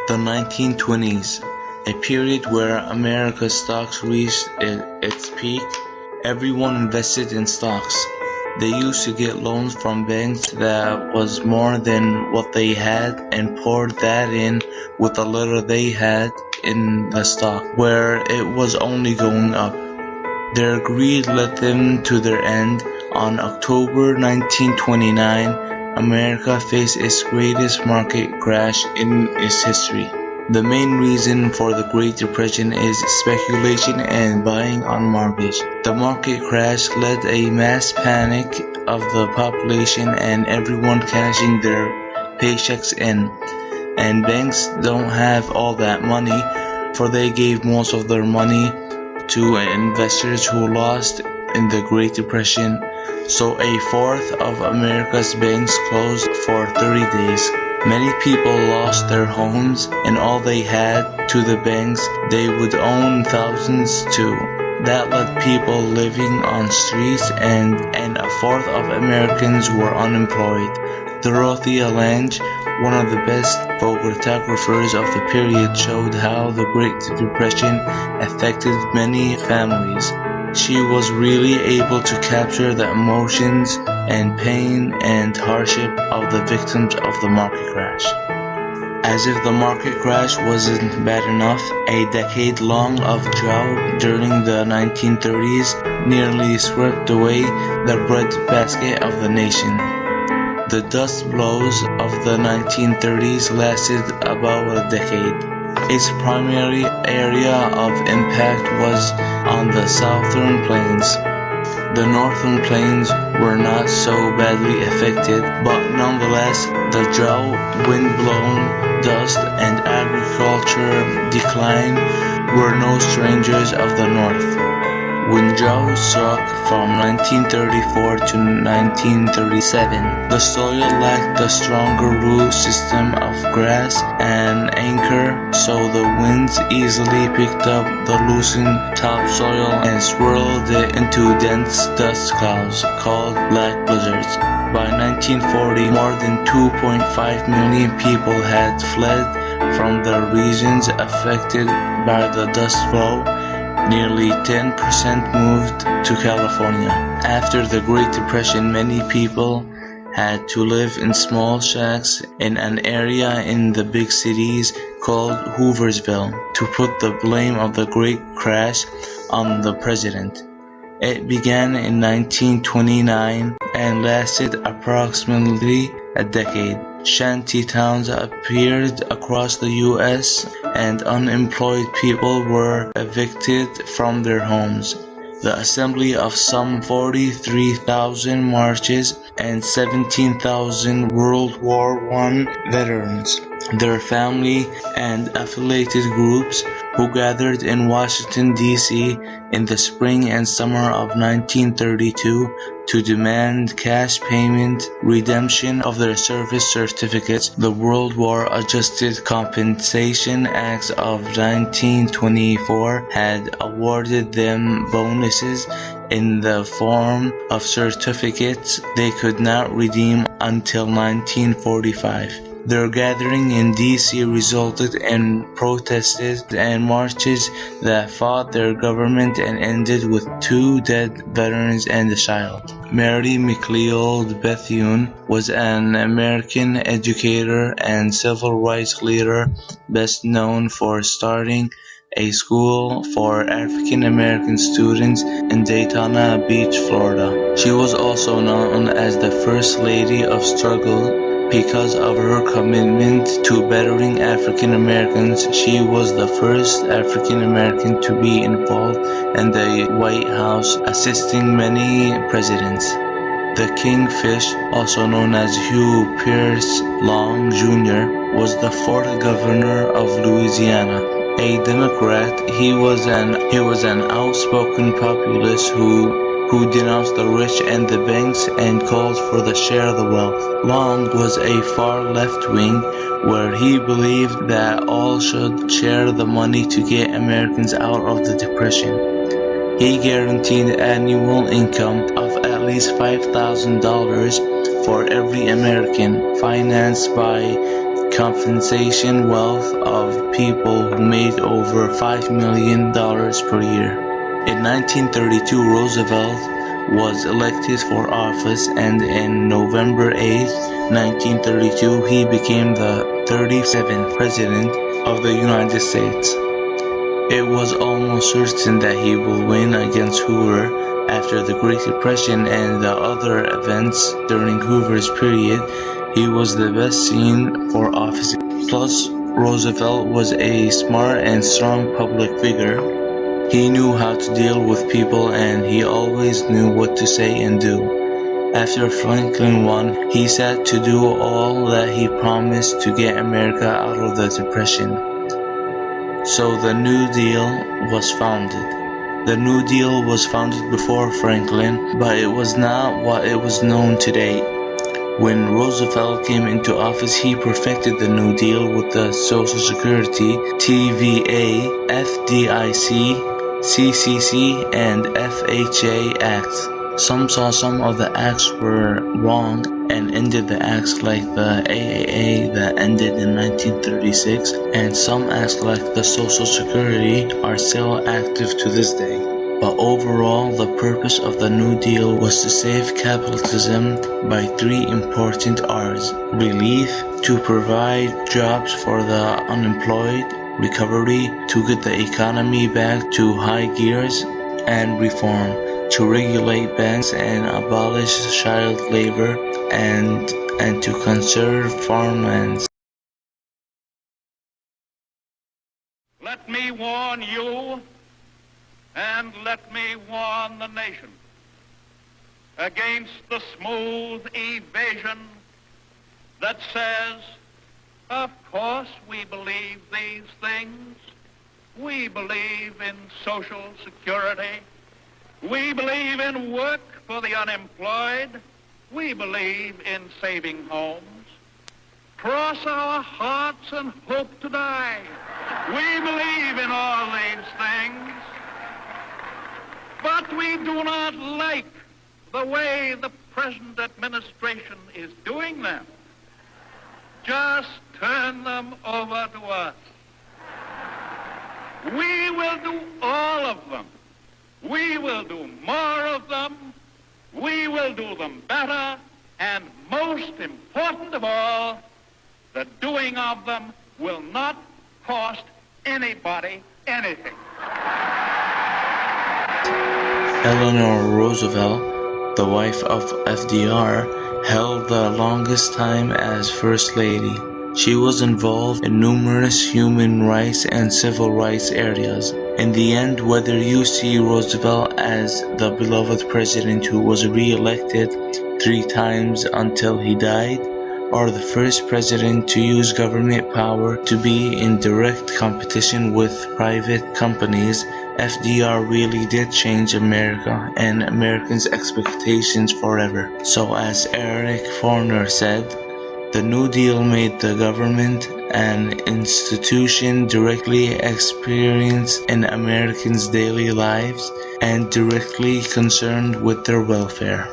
The 1920s, a period where America's stocks reached its peak. Everyone invested in stocks. They used to get loans from banks that was more than what they had and poured that in with the little they had in the stock, where it was only going up. Their greed led them to their end. On October 1929, America faced its greatest market crash in its history. The main reason for the Great Depression is speculation and buying on mortgage. The market crash led a mass panic of the population and everyone cashing their paychecks in. And banks don't have all that money, for they gave most of their money to investors who lost in the Great Depression. So a fourth of America's banks closed for 30 days. Many people lost their homes and all they had to the banks. They would own thousands too. That led people living on streets and a fourth of Americans were unemployed. Dorothy Lange, one of the best photographers of the period, showed how the Great Depression affected many families. She was really able to capture the emotions and pain and hardship of the victims of the market crash. As if the market crash wasn't bad enough, a decade long of drought during the 1930s nearly swept away the breadbasket of the nation. The dust blows of the 1930s lasted about a decade. Its primary area of impact was on the southern plains. The northern plains were not so badly affected, but nonetheless, the drought, wind-blown dust, and agriculture decline were no strangers of the north. When drought struck from 1934 to 1937, the soil lacked the stronger root system of grass and anchor, so the winds easily picked up the loosened topsoil and swirled it into dense dust clouds called black blizzards. By 1940, more than 2.5 million people had fled from the regions affected by the dust flow. Nearly 10% moved to California. After the Great Depression, many people had to live in small shacks in an area in the big cities called Hooversville to put the blame of the Great Crash on the president. It began in 1929 and lasted approximately a decade. Shanty towns appeared across the U.S. and unemployed people were evicted from their homes. The assembly of some 43,000 marches and 17,000 World War I veterans, their family and affiliated groups who gathered in Washington, D.C. in the spring and summer of 1932 to demand cash payment, redemption of their service certificates. The World War Adjusted Compensation Act of 1924 had awarded them bonuses in the form of certificates they could not redeem until 1945. Their gathering in D.C. resulted in protests and marches that fought their government and ended with 2 dead veterans and a child. Mary McLeod Bethune was an American educator and civil rights leader, best known for starting a school for African American students in Daytona Beach, Florida. She was also known as the First Lady of Struggle because of her commitment to bettering African Americans. She was the first African American to be involved in the White House, assisting many presidents. The Kingfish, also known as Hugh Pierce Long Jr., was the 4th governor of Louisiana. A Democrat, he was an outspoken populist who denounced the rich and the banks and called for the share of the wealth. Long was a far left wing where he believed that all should share the money to get Americans out of the Depression. He guaranteed annual income of at least $5,000 for every American, financed by compensation wealth of people who made over $5 million per year. In 1932, Roosevelt was elected for office, and in November 8, 1932, he became the 37th President of the United States. It was almost certain that he would win against Hoover. After the Great Depression and the other events during Hoover's period, he was the best seen for office. Plus, Roosevelt was a smart and strong public figure. He knew how to deal with people, and he always knew what to say and do. After Franklin won, he set to do all that he promised to get America out of the Depression. So the New Deal was founded. The New Deal was founded before Franklin, but it was not what it was known today. When Roosevelt came into office, he perfected the New Deal with the Social Security, TVA, FDIC, CCC, and FHA Acts. Some saw some of the acts were wrong and ended the acts, like the AAA that ended in 1936, and some acts like the Social Security are still active to this day. But overall, the purpose of the New Deal was to save capitalism by three important R's: relief, to provide jobs for the unemployed; recovery, to get the economy back to high gears; and reform, to regulate banks and abolish child labor and to conserve farmlands. Let me warn you, and let me warn the nation, against the smooth evasion that says, of course we believe these things. We believe in Social Security. We believe in work for the unemployed. We believe in saving homes. Cross our hearts and hope to die. We believe in all these things. But we do not like the way the present administration is doing them. Just turn them over to us. We will do all of them. We will do more of them. We will do them better. And most important of all, the doing of them will not cost anybody anything. Eleanor Roosevelt, the wife of FDR, held the longest time as First Lady. She was involved in numerous human rights and civil rights areas. In the end, whether you see Roosevelt as the beloved president who was re-elected 3 times until he died, or the first president to use government power to be in direct competition with private companies, FDR really did change America and Americans' expectations forever. So as Eric Forner said, the New Deal made the government an institution directly experienced in Americans' daily lives and directly concerned with their welfare.